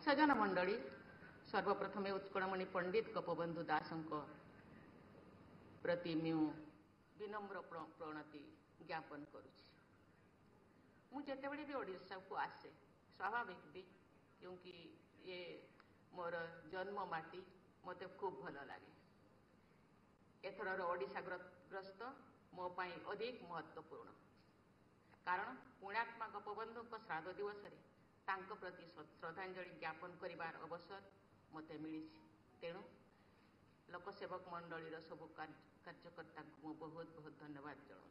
सजन मंडली सर्वप्रथमे उत्कलमणि पंडित गोपबंधु दास प्रति मु विनम्र प्रणति ज्ञापन करुछि। मु जेतेबेले भी ओडिशा को आसे स्वाभाविक भी क्योंकि ये मोर जन्म माटी मते खूब भल लगे। एथर ओडिशा ग्रस्त मो पाई अधिक महत्वपूर्ण कारण पुण्यात्मा गोपबंधु श्राद्ध दिवस तांको प्रति श्रद्धांजलि ज्ञापन करिवार अवसर मते मिली। तेणु लोकसेवक मंडलीर सबु कार्यकर्ता को बहुत बहुत धन्यवाद जनाऊँ।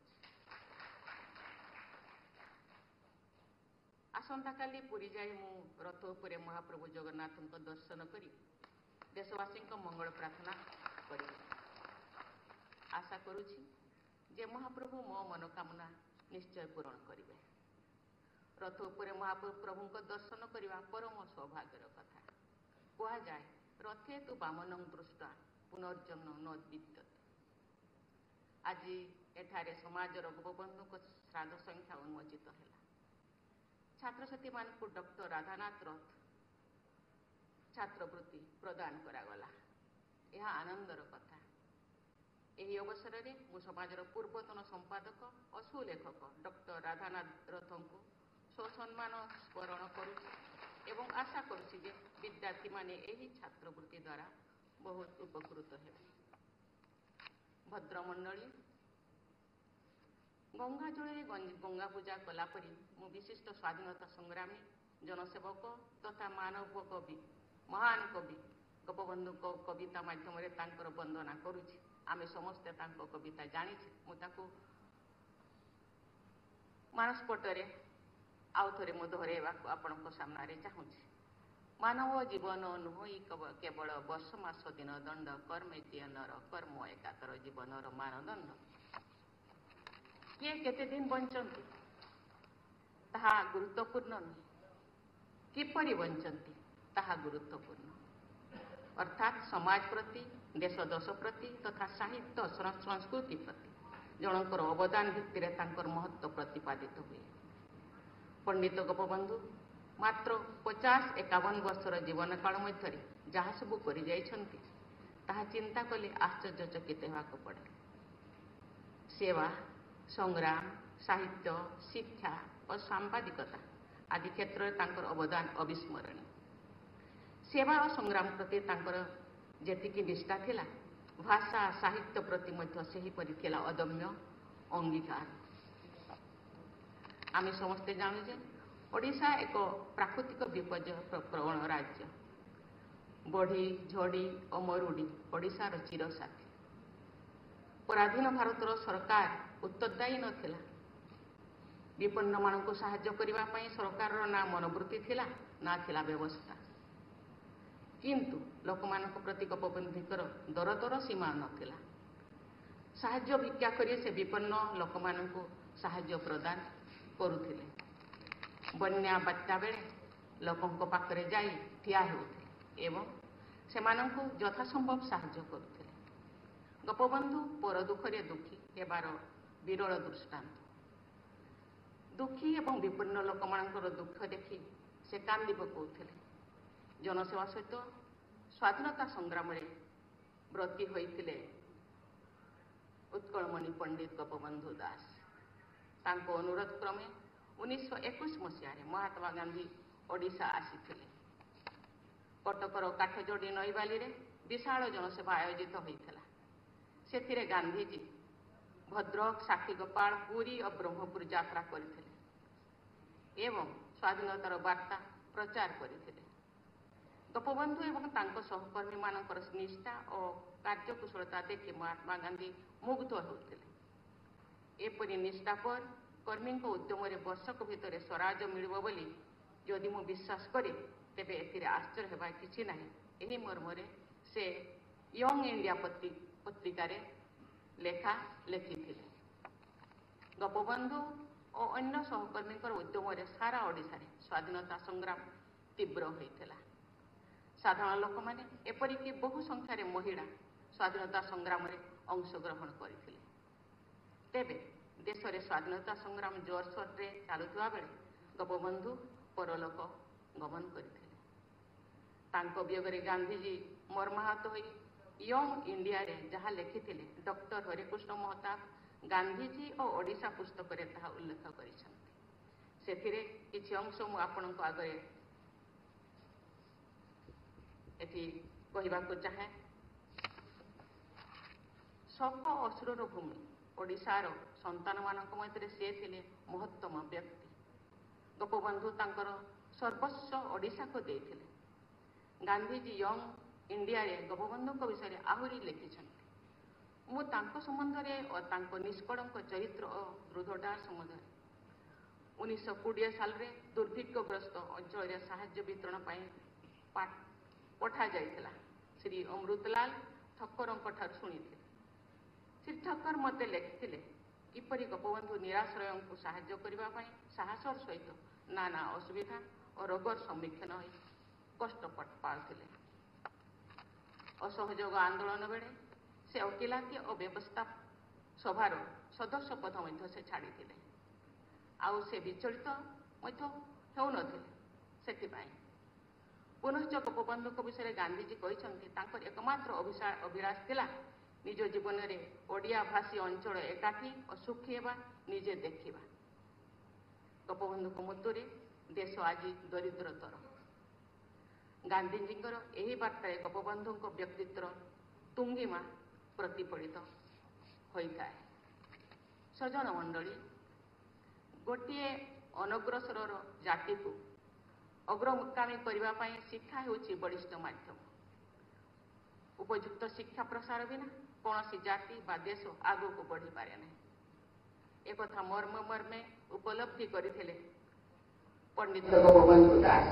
आसंता काली पुरी जाई मु रथ उपरे महाप्रभु जगन्नाथ को दर्शन करी देशवासी मंगल प्रार्थना करी। आशा करुछि जे महाप्रभु मो मनोकामना निश्चय पूरण करिवे। रथ उपरे महाप्रभु को दर्शन करने परम सौभाग्यर कथा। कह जाए रथे तु बामनं दृष्टा पुनर्जन्म न विद्यते। आज एठारे समाजर गोपबंधु श्राद्ध संख्या उन्मोचित है। छात्र छात्री मानकु डॉक्टर राधानाथ रथ छात्रवृत्ति प्रदान करागला। यह आनंदर कथा। यही अवसर में मु समाजर पूर्वतन संपादक और सुलेखक डॉक्टर राधानाथ रथ को स्वसम्मान स्मरण करुछि एवं आशा करुछि जे विद्यार्थी माने यही छात्रवृत्ति द्वारा बहुत उपकृत हेबे। भद्रमंडली गंगा जल गंगा पूजा कलापरी मु विशिष्ट स्वाधीनता संग्रामी जनसेवक तथा मानव कवि महान कवि गोपबंधु कविता माध्यम वंदना करुछि। आमे समस्ते तांको कविता जानिछे। मु ताकू मानसपटरे आउ थे मु दोहराइबा आपणको सामने चाहूँगी। मानव जीवन नुहई केवल वर्ष मास दिन दंड कर्मे नर कर्म एकातर जीवनर मानदंड। किए केते दिन बंचंती ताहा गुरुत्वपूर्ण नुहे, किपरि बंचंती ताहा गुरुत्वपूर्ण। अर्थात समाज प्रति देश दश प्रति तथा साहित्य संस्कृति प्रति जनकर अवदान भित्तिरे तांकर महत्व प्रतिपादित हुए। पंडित गोपबंधु मात्र 50-51 वर्षर जीवन काल मध्य जहाँ सबू कर चिंता कले आश्चर्यचकित होगाक पड़े। सेवा संग्राम साहित्य शिक्षा और सांबादिकता आदि क्षेत्र में तांकर अवदान अविस्मरणीय। सेवा और संग्राम प्रति तांकर जेतिकी निष्ठा थिला भाषा साहित्य प्रति मध्य सेहीपरि थिला अदम्य अंगीकार। आमे समस्ते जानू जे ओडिशा एक प्राकृतिक विपर्यय प्रवण राज्य। बढ़ी झड़ी और मरुड़ी ओडिशार चिरसाथी। पराधीन भारतर सरकार उत्तरदायी नथिला। विपन्न मानक साहाय्य करिबा पई सरकार ना मनोवृत्ति थिला ना थिला व्यवस्था। किंतु लोकमानक प्रति गोपबंधुकर दरदर सीमा नथिला। साहाय्य भिक्षा करी से विपन्न लोकमानक साहाय्य प्रदान करुथिले। बन्या बात्या बेले लोकंको पाखरे जाई ठिया हेउथिले एवं सेमानंको यथासंभव साहाय्य करुथिले। गोपबंधु पर दुखरे दुखी हेबार विरल दृष्टांत। दुखी एवं विपन्न लोकमानंकर दुख देखि से कांदी पकाउथिले। जनसेवा सहित स्वाधीनता संग्राम में ब्रती होइथिले उत्कलमणि पंडित गोपबंधु दास। तांको अनुरोध क्रमे 1921 मसीह महात्मा गांधी ओडिशा आसीथिले। कटकर काठजोड़ी नईबाली रे विशाल जनसभा आयोजित होइथिला। सेथिरे गांधीजी भद्रक साक्षीगोपाल पुरी और ब्रह्मपुर यात्रा करथिले एवं स्वाधीनतार वार्ता प्रचार करथिले। गोपबंधु एवं तांको सहकर्मी मानकर निष्ठा और कार्यकुशलता देखि महात्मा गांधी मुग्ध होउथिले। एपरि निष्ठापर कर्मी उद्यम वर्षक भितर स्वराज मिलिब बोली जदि मु विश्वास करे तेबे एथिरे आश्चर्य हेबा किछि नाही। एही मर्मरे से यंग इंडिया पत्रिका रे लेखा लेखिथिले। गोपबंधु और अन्य सहकर्मी उद्यम सारा ओडिशा रे स्वाधीनता संग्राम तीव्र होइथिला। साधारण लोक माने एपरिकी बहु संख्यार महिला स्वाधीनता संग्राम में अंशग्रहण करथिले। तेबे देश में स्वाधीनता संग्राम जोरसोर चलुवा बेले गोपबंधु परलोक गमन करथिले। तांको वियोगरे गांधीजी मर्माहत होई यंग इंडिया रे जहाँ लिखिथिले डॉक्टर हरिकृष्ण महताब गांधीजी और ओडिशा पुस्तक रे ताहा उल्लेख करिसथि। सेथिरे किछि अंश मु आपनक आगे एथि कहिबाको चाहे। शोक अश्रुर भूमि ओडिशार संतान मानक मध्य से थिले महत्तम व्यक्ति। गोपबंधु तांकर सर्वस्व ओडिशा को देथिले। गांधीजी यंग इंडिया रे गोपबंधु विषय आहुरी लिखिछन्ति। मु तांको संबंध रे और तांको निष्कलंक चरित्र और दृढ़ता संबंध रे 1920 साल रे दुर्भिक्षग्रस्त अंचल रे साहाय्य वितरण पई पठा जाइथिला। श्री अमृतलाल ठक्करଙ୍କ ଠାରୁ ଶୁଣିଥିଲେ। ଶ୍ରୀ ଠକ୍କର ମୋତେ ଲେଖିଥିଲେ କିପରି ଗୋପବନ୍ଧୁ ନିରାଶ୍ରୟଙ୍କୁ ସାହାଯ୍ୟ କରିବା ପାଇଁ ସାହସର ସହିତ ନାନା ଅସୁବିଧା ଓ ରୋଗର ସମ୍ମୁଖୀନ ହୋଇ କଷ୍ଟ ପାଉଥିଲେ। ଅସହଯୋଗ ଆନ୍ଦୋଳନ ବେଳେ ସେ ଓକିଲାତି ଓ ବ୍ୟବସ୍ଥା ସଭାର ସଦସ୍ୟ ପଦ ମଧ୍ୟ ସେ ଛାଡ଼ିଥିଲେ। ଆଉ ସେ ବିଚଳିତ ମଧ୍ୟ ହେଉନଥିଲେ। ସେଥିପାଇଁ पुनश्च गोपबंधु विषय गांधीजी कहते तांकर एकमात्र अभिलाष थिला निज जीवन में ओडिया भाषी अंचल एकाठी और सुखी हेबा निजे देखिबा। गोपबंधु मृत्यु देश आज दरिद्रतर। गांधीजी यही बार्ता गोपबंधु व्यक्तित्व तुंगिमा प्रतिफलित होता है। सज्जन मंडली गोटे अनग्रसर जाति को अग्रमुकामी करने शिक्षा होची बलिष्ठ माध्यम। उपयुक्त शिक्षा प्रसार बिना कौन सी जाति बा देश आगो को बढ़ी पारे ना। एक मर्म मर्मे उपलब्धि करथिले पंडित गोपबंधु दास।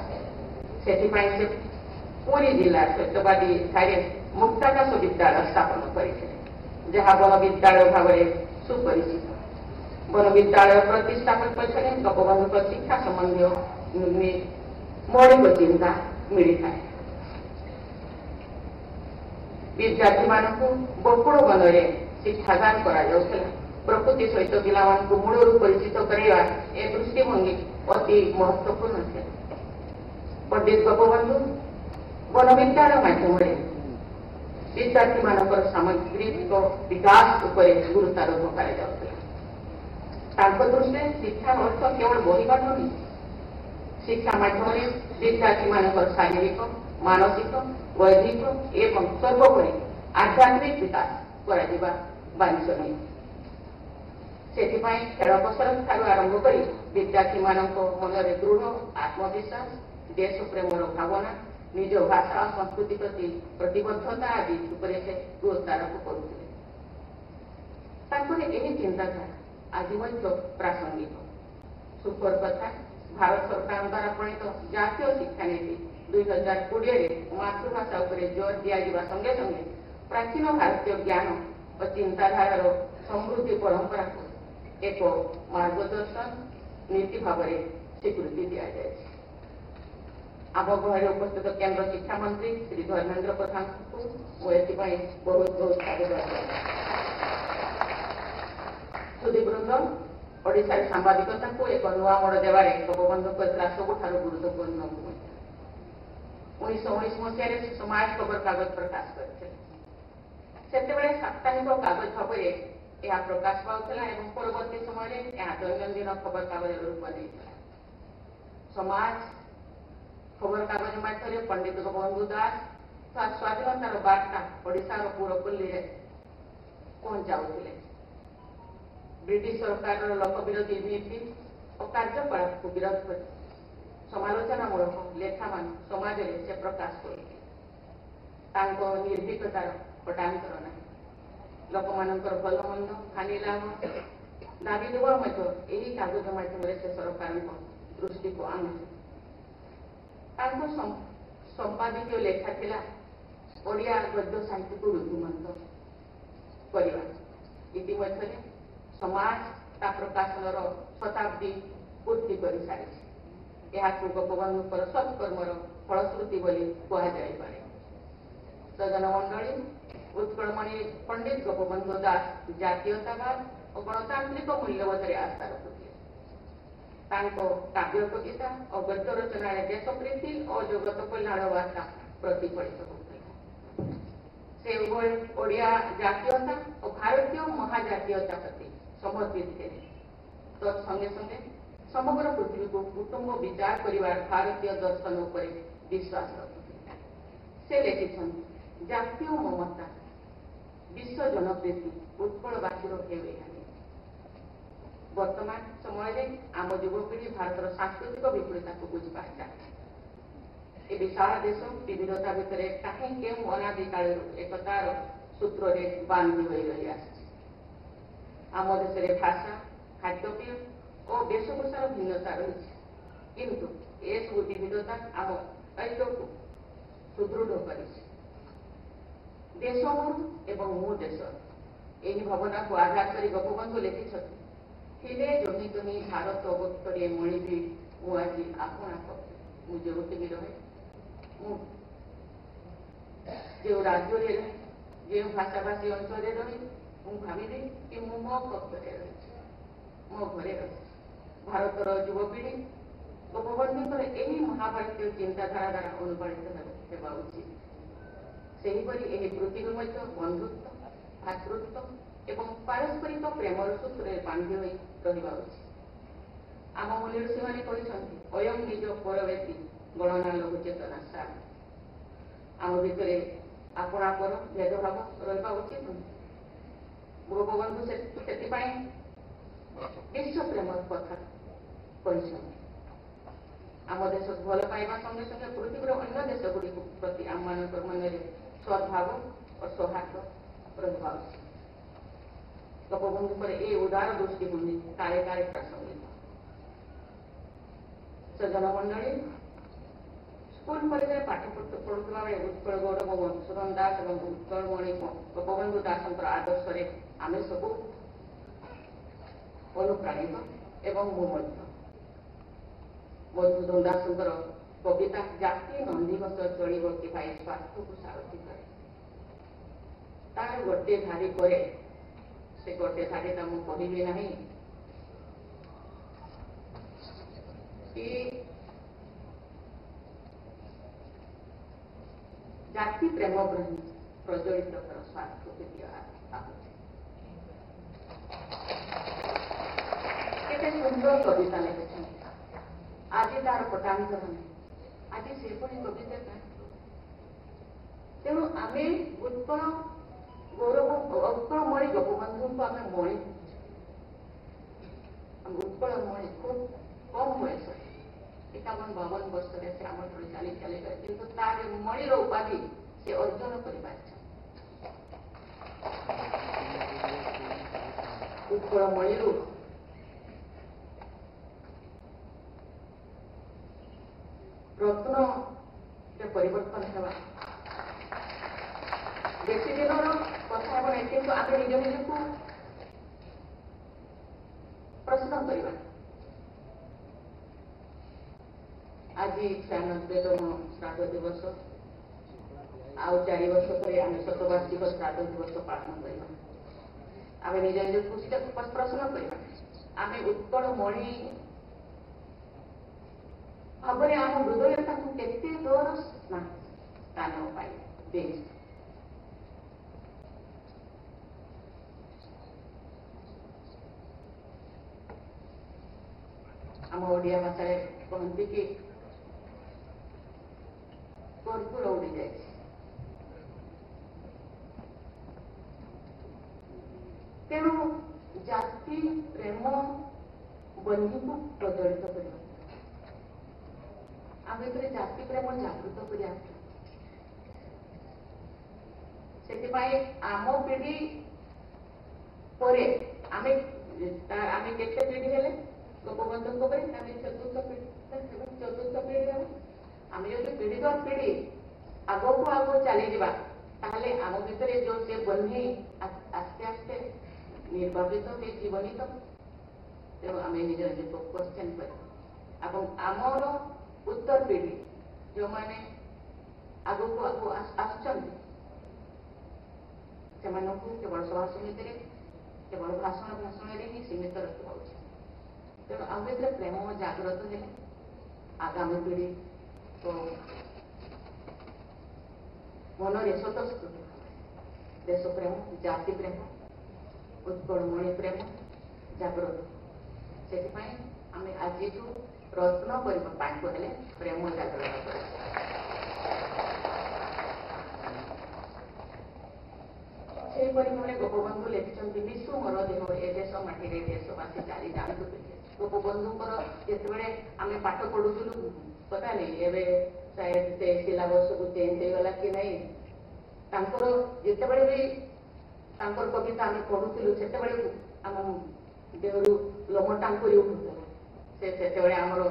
से पुरी जिला सत्यवादी ठारे मुक्ताकाश विद्यालय स्थापन करथिले, जहाँ वन विद्यालय भाव में सुपरिचित। वन विद्यालय प्रतिष्ठापन पछरे गोपबंधु शिक्षा संबंधी मौलिक चिंता मिलता है। विद्यार्थी मानक बकुड़ वन में शिक्षादान करा प्रकृति सहित पिला मूलर परिचित करवा ए दृष्टिभंगी अति महत्वपूर्ण है। पंडित गोपबंधु वन विद्यालय माध्यम विद्यार्थी मानकर सामग्रिक विकास उपर गुरुत्वारोप कर दृष्टि शिक्षा अर्थ केवल बहिबा नुहे। शिक्षा माध्यम विद्यार्थी मानकर शारीरिक मानसिक बौद्धिक एवं सर्वोपरि आध्यात्मिक विकास करा वांछनीय। सेथिपाई खेल कसरत ठारू आरंभ कर विद्यार्थी मानक मन में दृढ़ आत्मविश्वास, देश प्रेमर भावना, निज भाषा और संस्कृति प्रति प्रतिबद्धता आदि उपरे से गुरुत्वारोप करुଥିଲେ। यही चिंताधारा आज प्रासंगिक। सुखर कथा भारत सरकार द्वारा प्रणीत जातीय शिक्षा नीति 2020 मातृभाषा उपरे जोर दिया संगे संगे प्राचीन भारतीय ज्ञान और चिंताधारार समृद्धि परंपरा को एक मार्गदर्शन नीति भाव में स्वीकृति दि जाए। आम गृह उपस्थित केंद्र शिक्षा मंत्री श्री धर्मेंद्र प्रधान को बहुत बहुत धन्यवाद। सुधीवृंद ओडिशा सांबादिकता को एक नुआ मोड़ देवार गोपबंधु सबुठार गुरुत्वपूर्ण भूमिका। 1919 मसीह समाज खबर कागज प्रकाश करते साप्ताहिक कागज भाव में यह प्रकाश पाला और परवर्ती समय दैनंदिन खबर कागज रूप नहीं। समाज खबर कागज माध्यम पंडित गोपबंधु दास स्वाधीनतार बार्ता ओडिशार पुरपल्ली पहुंचाऊले। ब्रिटिश सरकार लोक विरोधी नीति और कार्यकलाप को विरोध कर समालोचनामूलक लेखा मान समाज में से प्रकाश करते। निर्भीकतार कटांतर ना लोक मानकर भल मंद हानि लाभ दाबी देवा यही कागज माध्यम से सरकार दृष्टि को आनुचे। संपादकीय लेखा थिला ओडिया गद्य साहित्य को रुद्धिमंत करवा। इतिमध्य समाज ता प्रकाशन शताब्दी पूर्ति कर सारी। गोपबंधुकर सत्कर्मर फलश्रुति बोली कहुए। सज्जन मंडली उत्कलमणि पंडित गोपबंधु दास जातीयतावाद और गणतांत्रिक मूल्यबोध आस्था रखुले। काव्य कविता और गद्य रचना देशप्रीति और जगत कल्याण वार्ता ପ୍ରତିଫଳିତ ହେଉଥିଲା। ସେ ଉଭୟ ଓଡ଼ିଆ ଜାତୀୟତା ଓ ଭାରତୀୟ ମହାଜାତୀୟତା ପ୍ରତି ସମର୍ପିତ ଥିଲେ। ତତ୍ସଙ୍ଗେ ସଙ୍ଗେ ସମଗ୍ର ପୃଥିବୀକୁ କୁଟୁମ୍ବ ବିଚାର କରିବା ଭାରତୀୟ ଦର୍ଶନ ଉପରେ ବିଶ୍ୱାସ ରଖୁଥିଲେ। ସେ ଲେଖିଛନ୍ତି, ଜାତୀୟ ମମତା, ବିଶ୍ୱ ଜନପ୍ରୀତି ଉତ୍କଳବାସୀର ହେଉ ଏହା। ବର୍ତ୍ତମାନ ସମୟରେ ଆମ ଯୁବପିଢ଼ି ଭାରତର ସାଂସ୍କୃତିକ ବିପୁଳତାକୁ ବୁଝିପାରିଛନ୍ତି। ଏ ବିଶାଳ ଦେଶ ବିବିଧତା ଭିତରେ କାହିଁ କେଉଁ ଅନାଦି କାଳରୁ ଏକତାର ସୂତ୍ରରେ ବାନ୍ଧି ହୋଇ ରହି ଆସିଛି। ଆମ ଦେଶରେ ଭାଷା, ଖାଦ୍ୟପେୟ ଓ ବେଶଭୂଷାର ଭିନ୍ନତା ରହିଛି, କିନ୍ତୁ ଏସବୁ ବିବିଧତା ଆମ ଐକ୍ୟକୁ ସୁଦୃଢ଼ କରିଛି। ଦେଶ ମୋର ଏବଂ ମୁଁ ଦେଶର, ଏହି ଭାବନାକୁ ଆଧାର କରି ଗୋପବନ୍ଧୁ ଲେଖିଛନ୍ତି, ଥିଲେ ଜହି ଜହି ଭାରତ ବକ୍ଷରେ ମଣିବି ମୁଁ ଆଜି ଆପଣା ପକ୍ଷେ। ମୁଁ ଯେଉଁଠି ବି ରହେ, ମୁଁ ଯେଉଁ ରାଜ୍ୟରେ ରହେ, ଯେଉଁ ଭାଷାଭାଷୀ ଅଞ୍ଚଳରେ ରହେ, ମୁଁ ଭାବିବି କି ମୁଁ ମୋ ପକ୍ଷରେ ରହିଛି, ମୋ ଘରେ ରହିଛି। ଭାରତର ଯୁବପିଢ଼ି ଗୋପବନ୍ଧୁଙ୍କର ଏହି ମହାଭାରତୀୟ ଚିନ୍ତାଧାରା ଦ୍ୱାରା ଅନୁପ୍ରାଣିତ ହେବା ଉଚିତ। ସେହିପରି ଏହି ପୃଥିବୀ ମଧ୍ୟ ବନ୍ଧୁତ୍ୱ, ଭାତୃତ୍ୱ ଏବଂ ପାରସ୍ପରିକ ପ୍ରେମର ସୂତ୍ରରେ ବାନ୍ଧି ହୋଇ ରହିବା ଉଚିତ। ଆମ ମୁନି ଋଷିମାନେ କହିଛନ୍ତି, ଅୟଂ ନିଜ ପରବେତି ଗଣନା ଲଘୁ ଚେତନା ସାର। ଆମ ଭିତରେ ଆପଣା ପର ଭେଦଭାବ ରହିବା ଉଚିତ ନୁହେଁ। ଗୋପବନ୍ଧୁ ସେଥିପାଇଁ ବିଶ୍ୱ ପ୍ରେମର କଥା କହିଛନ୍ତି। ଆମ ଦେଶକୁ ଭଲ ପାଇବା ସଙ୍ଗେ ସଙ୍ଗେ ପୃଥିବୀର ଅନ୍ୟ ଦେଶଗୁଡ଼ିକୁ ପ୍ରତି ଆମମାନଙ୍କ ମନରେ ସଦ୍ଭାବ ଓ ସୌହାର୍ଦ୍ଦ୍ୟ ରହିବା ଉଚିତ। ଗୋପବନ୍ଧୁଙ୍କର ଏହି ଉଦାର ଦୃଷ୍ଟିଭଙ୍ଗୀ କାଳେ କାଳେ ପ୍ରାସଙ୍ଗିକ। ସଜ୍ଜନ ମଣ୍ଡଳୀ, ସ୍କୁଲ କଲେଜରେ ପାଠ ପଢୁଥିବା ବେଳେ ଉତ୍କଳ ଗୌରବ ମଧୁସୂଦନ ଦାସ ଏବଂ ଉତ୍କଳମଣି ଗୋପବନ୍ଧୁ ଦାସଙ୍କର ଆଦର୍ଶରେ ଆମେ ସବୁ ଅନୁପ୍ରାଣିତ ଏବଂ ମୁଁ ମଧ୍ୟ। ମଧୁସୂଦନ ଦାସଙ୍କର କବିତା ଜାତି ନନ୍ଦିଘୋଷ ଚଳିବ କି ଭାଇ ସ୍ୱାର୍ଥକୁ ସାରଥି କରେ, ତାର ଗୋଟିଏ ଧାରି ପରେ ସେ ଗୋଟିଏ ଧାରିଟା ମୁଁ କହିବି ନାହିଁ କି ଜାତି ପ୍ରେମ ପ୍ରଜ୍ୱଳିତ କର ସ୍ୱାର୍ଥକୁ ଦିଅ ଆହୁତି। କେତେ ସୁନ୍ଦର କବିତା ଲେଖିଛନ୍ତି। ଆଜି ତାର ପଟାନ୍ତର ନାହିଁ, ଆଜି ସେଭଳି କବିତା କାହିଁ। ତେଣୁ ଆମେ ଉତ୍କଳ ଗୌରବ ଉତ୍କଳମଣି ଗୋପବନ୍ଧୁଙ୍କୁ ଆମେ ମଣି, ଉତ୍କଳମଣି ଖୁବ୍ କମ୍ ବୟସରେ 51-52 ବର୍ଷରେ ସେ ଆମଠାରୁ ଚାଲି ଚାଲିଗଲେ, କିନ୍ତୁ ତାର ମଣିର ଉପାଧି ସେ ଅର୍ଜନ କରିପାରିଛନ୍ତି। ଉତ୍କଳମଣିରୁ ରତ୍ନରେ ପରିବର୍ତ୍ତନ ହେବା ବେଶୀ ଦିନର କଥା ହେବ ନାହିଁ, କିନ୍ତୁ ଆମେ ନିଜ ନିଜକୁ ପ୍ରଶ୍ନ କରିବା। ଆଜି 96ତମ ଶ୍ରାଦ୍ଧ ଦିବସ, ଆଉ 4 ବର୍ଷ ପରେ ଆମେ ଶତବାର୍ଷିକ ଶ୍ରାଦ୍ଧ ଦିବସ ପାଳନ କରିବା। ଆମେ ନିଜ ନିଜକୁ ପ୍ରଶ୍ନ କରିବା, ଆମେ ଉତ୍କଳମଣି ଭାବରେ ଆମ ହୃଦୟରେ ତାଙ୍କୁ କେତେ ଦୂର ସ୍ଥାନ ପାଇ ଦେଇଛି। ଆମ ଓଡ଼ିଆ ଭାଷାରେ କହନ୍ତି କି କର୍ପୂର ଉଡ଼ି ଯାଇଛି। ତେଣୁ ଜାତି ପ୍ରେମ ବନ୍ଧୁକୁ ପ୍ରଜ୍ୱଳିତ କରିବା, ଆମ ଭିତରେ ଜାତି ପ୍ରେମ ଜାଗୃତ କରିବା। ସେଥିପାଇଁ ଆମ ପିଢ଼ି ପରେ ଆମେ କେତେ ପିଢ଼ି ହେଲେ ଗୋପବନ୍ଧୁଙ୍କ ପରେ ଆମେ ଚତୁର୍ଥ ପିଢ଼ି ହେବା। ଆମେ ଯଦି ପିଢ଼ି ଦର ପିଢ଼ି ଆଗକୁ ଚାଲିଯିବା, ତାହେଲେ ଆମ ଭିତରେ ଯୋଉ ସେ ବହ୍ନି ଆସ୍ତେ ଆସ୍ତେ ନିର୍ବାପିତ ହେଇଯିବନି ତ। ତେଣୁ ଆମେ ନିଜ ନିଜକୁ କ୍ୱେଶ୍ଚନ କରିବା ଏବଂ ଆମର ଉତ୍ତର ପିଢ଼ି ଯେଉଁମାନେ ଆଗକୁ ଆସୁଛନ୍ତି, ସେମାନଙ୍କୁ କେବଳ ସଭା ସମିତିରେ କେବଳ ଭାଷଣରେ ହିଁ ସୀମିତ ରଖିବା ଉଚିତ। ତେଣୁ ଆମ ଭିତରେ ପ୍ରେମ ଜାଗ୍ରତ ହେଲେ ଆଗାମୀ ପିଢ଼ି ମନରେ ସ୍ୱତଃସ୍ଫୂର୍ତ୍ତ ଦେଶ ପ୍ରେମ, ଜାତି ପ୍ରେମ, ଉତ୍କଳମଣି ପ୍ରେମ ଜାଗ୍ରତ। ସେଥିପାଇଁ ଆମେ ଆଜିଠୁ ପ୍ରୟତ୍ନ କରିବା ତାଙ୍କୁ ହେଲେ ପ୍ରେମ ଜାଗ୍ରତ କରିବା। ସେହିପରି ଭାବରେ ଗୋପବନ୍ଧୁ ଲେଖିଛନ୍ତି, ବିଶୁ ମୋର ଦେହ ଏ ଦେଶ ମାଟିରେ ଦେଶବାସୀ ଚାଲି ଯାଆନ୍ତୁ ପିଠେ। ଗୋପବନ୍ଧୁଙ୍କର ଯେତେବେଳେ ଆମେ ପାଠ ପଢୁଥିଲୁ ପତା ନାହିଁ, ଏବେ ସେ ସିଲାବସ୍ ସବୁ ଚେଞ୍ଜ ହେଇଗଲା କି ନାହିଁ, ତାଙ୍କର ଯେତେବେଳେ ବି ତାଙ୍କର କବିତା ଆମେ ପଢୁଥିଲୁ ସେତେବେଳେ ଆମ ଦେହରୁ ଲୋମ ଟାଙ୍କୁରି ଉଠୁଥିଲା। ସେତେବେଳେ ଆମର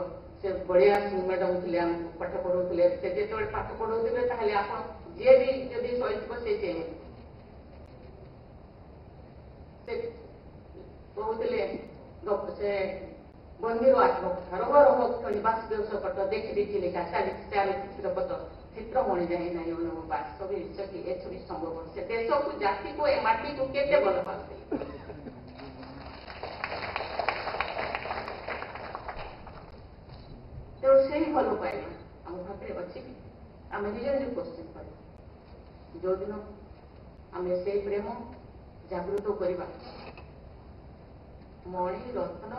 ସେ ବଳିଆ ମ୍ୟାଡମ ଥିଲେ, ଆମକୁ ପାଠ ପଢଉଥିଲେ। ସେ ଯେତେବେଳେ ପାଠ ପଢଉଥିଲେ ତାହେଲେ ଆପଣ ଯିଏ ବି ଯଦି ଶୋଇଥିବ ସେ କହୁଥିଲେ ସେ ବନ୍ଦିର ଆତ୍ମକଥା ରୋଗ ରୋଗ ବାସୁଦେବ ସକଟ ଦେଖିବି ଚିଲିକା ଚାରି ଚିତ୍ରପଟ ଚିତ୍ରମଣି ଯାଏ ନାହିଁ ଅନୁଭବ ବାସ୍ତବ କି ଏସବୁ ସମ୍ଭବ। ସେ ଦେଶକୁ ଜାତିକୁ ଏ ମାଟିକୁ କେତେ ଭଲ ପାଉଥିଲେ। ତେଣୁ ସେଇ ଭଲ ପାଇବା ଆମ ପାଖରେ ଅଛି କି? ଆମେ ନିଜେ ନିଜେ କୋଶ୍ଚିନ୍ କରିବା। ଯୋଉଦିନ ଆମେ ସେଇ ପ୍ରେମ ଜାଗୃତ କରିବା, ମଣି ରତ୍ନ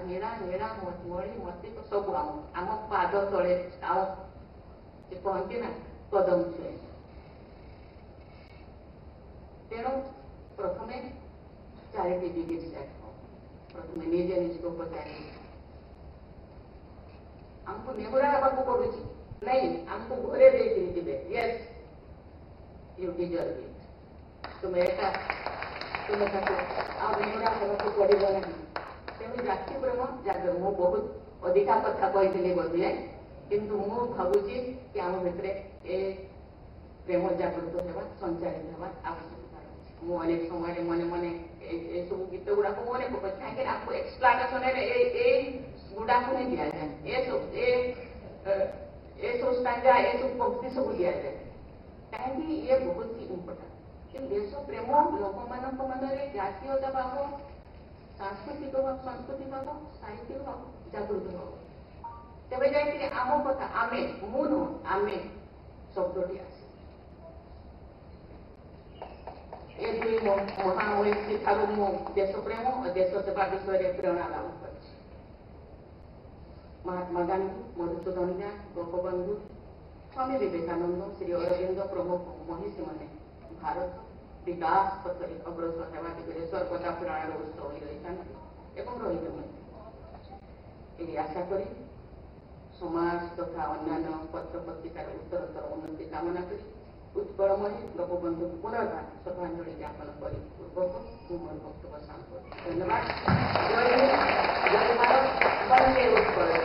ନୀଳା ନୀଳା ମଣି ମତିକ ସବୁ ଆମ ପାଦ ତଳେ ଆମ କହନ୍ତି ନା କଦମ ଛୁଏ। ତେଣୁ ପ୍ରଥମେ ଚାରିଟି ବିଗିଟ୍ ସେଟ୍ ହବ। ପ୍ରଥମେ ନିଜେ ନିଜକୁ ପଚାରି ଆମକୁ ନେହୁରା ହେବାକୁ ପଡୁଛି ନାଇଁ, ଆମକୁ ଘରେ ଦେଇକିରି ଯିବେ ୟେସ୍ ୟୁ ଡିଜର୍ଭ ଇଟ୍, ତୁମେ ତାକୁ ଆଉ ନେହୁରା ହେବାକୁ ପଡିବ ନାହିଁ। ତେଣୁ ଜାତି ପ୍ରେମ ଜାଗ୍ରତ। ମୁଁ ବହୁତ ଅଧିକା କଥା କହିଥିଲି ବୋଧେ, କିନ୍ତୁ ମୁଁ ଭାବୁଛି କି ଆମ ଭିତରେ ଏ ପ୍ରେମ ଜାଗୃତ ହେବା, ସଞ୍ଚାରିତ ହେବା ଆବଶ୍ୟକତା ଅଛି। ମୁଁ ଅନେକ ସମୟରେ ମନେ ମନେ ଏସବୁ ଗୀତ ଗୁଡାକୁ ମନେ ପକାଉଛି, କାହିଁକି ନା ଆମକୁ ଏକ୍ସପ୍ଲାନେସନରେ ଏଇ ଗୁଡାକୁ ହିଁ ଦିଆଯାଏ, ଏସବୁ ସ୍ଟାଞ୍ଜା ଏସବୁ ପକ୍ତି ସବୁ ଦିଆଯାଏ। କାହିଁକି ଇଏ ବହୁତ ହି ଇମ୍ପୋର୍ଟାଣ୍ଟ। କିନ୍ତୁ ଦେଶ ପ୍ରେମ ଲୋକମାନଙ୍କ ମନରେ ଜାତୀୟତା ଭାବ, ସାଂସ୍କୃତିକ ଭାବ, ସାହିତ୍ୟ ଭାବ ଜାଗୃତ ହବ। ତେବେ ଯାଇକି ଆମ କଥା ଆମେ, ମୁଁ ନୁହଁ ଆମେ ଶବ୍ଦଟି ଆସେ। ଏ ଦୁଇ ମହାମୟୀ ଠାରୁ ମୁଁ ଦେଶ ପ୍ରେମ ଓ ଦେଶ ସେବା ବିଷୟରେ ପ୍ରେରଣା ଲାଭ କରିଛି। ମହାତ୍ମା ଗାନ୍ଧୀ, ମଧୁସୂଦନ ଦାସ, ଗୋପବନ୍ଧୁ, ସ୍ୱାମୀ ବିବେକାନନ୍ଦ, ଶ୍ରୀ ଅରବିନ୍ଦ ପ୍ରମୁଖ ମହିଷୀମାନେ ଭାରତ ବିକାଶ ପଥରେ ଅଗ୍ରସର ହେବା ଦିଗରେ ସର୍ବଦା ପ୍ରେରଣାର ଉତ୍ସ ହୋଇ ରହିଥାନ୍ତି ଏବଂ ରହିବେ ମଧ୍ୟ। ଏହି ଆଶା କରି ସମାଜ ତଥା ଅନ୍ୟାନ୍ୟ ପତ୍ର ପତ୍ରିକାର ଉତ୍ତରୋତ୍ତର ଉନ୍ନତି କାମନା କରି ଉତ୍କଳମଣି ଗୋପବନ୍ଧୁଙ୍କୁ ପୁନର୍ବାର ଶ୍ରଦ୍ଧାଞ୍ଜଳି ଜ୍ଞାପନ କରି ପୂର୍ବକ ମୁଁ ମୋର ବକ୍ତବ୍ୟ ସାର କରୁଛି। ଧନ୍ୟବାଦ। ଜୟ ହିନ୍ଦ, ଜୟ ଭାରତ, ବନ୍ଦେ ଉତ୍କଳ।